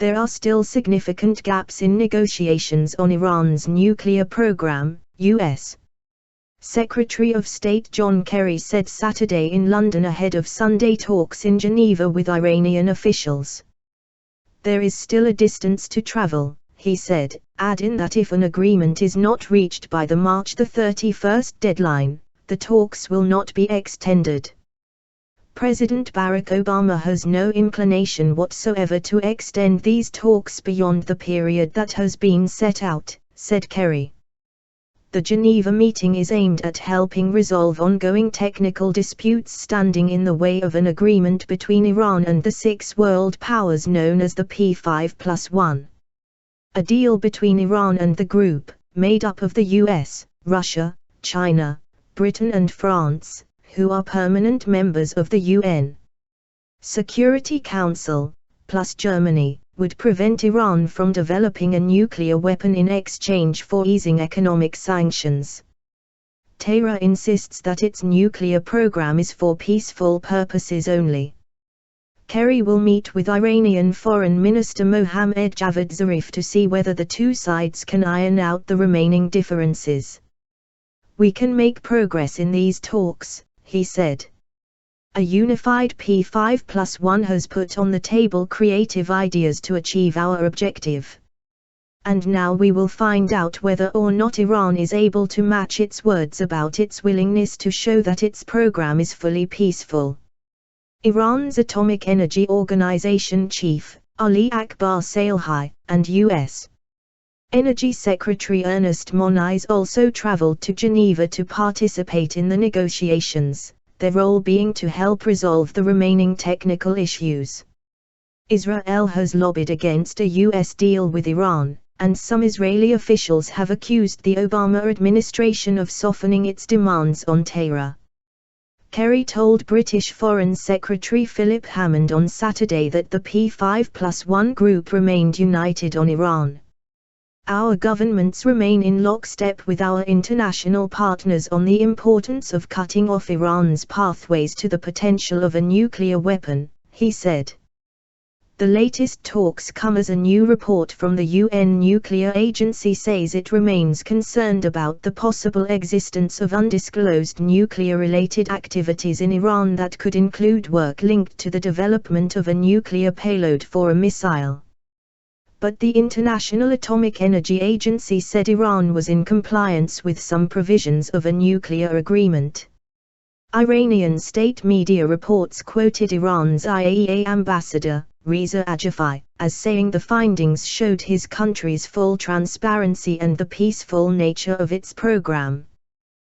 There are still significant gaps in negotiations on Iran's nuclear program, U.S. Secretary of State John Kerry said Saturday in London ahead of Sunday talks in Geneva with Iranian officials. There is still a distance to travel, he said, adding that if an agreement is not reached by the March 31 deadline, the talks will not be extended. President Barack Obama has no inclination whatsoever to extend these talks beyond the period that has been set out, said Kerry. The Geneva meeting is aimed at helping resolve ongoing technical disputes standing in the way of an agreement between Iran and the six world powers known as the P5+1. A deal between Iran and the group, made up of the US, Russia, China, Britain and France, who are permanent members of the UN Security Council, plus Germany, would prevent Iran from developing a nuclear weapon in exchange for easing economic sanctions. Tehran insists that its nuclear program is for peaceful purposes only. Kerry will meet with Iranian Foreign Minister Mohammad Javad Zarif to see whether the two sides can iron out the remaining differences. We can make progress in these talks, he said. A unified P5+1 has put on the table creative ideas to achieve our objective. And now we will find out whether or not Iran is able to match its words about its willingness to show that its program is fully peaceful. Iran's Atomic Energy Organization chief, Ali Akbar Salehi, and U.S. Energy Secretary Ernest Moniz also traveled to Geneva to participate in the negotiations, their role being to help resolve the remaining technical issues. Israel has lobbied against a U.S. deal with Iran, and some Israeli officials have accused the Obama administration of softening its demands on Tehran. Kerry told British Foreign Secretary Philip Hammond on Saturday that the P5+1 group remained united on Iran. Our governments remain in lockstep with our international partners on the importance of cutting off Iran's pathways to the potential of a nuclear weapon, he said. The latest talks come as a new report from the UN Nuclear Agency says it remains concerned about the possible existence of undisclosed nuclear-related activities in Iran that could include work linked to the development of a nuclear payload for a missile. But the International Atomic Energy Agency said Iran was in compliance with some provisions of a nuclear agreement. Iranian state media reports quoted Iran's IAEA ambassador, Reza Ajafai, as saying the findings showed his country's full transparency and the peaceful nature of its program.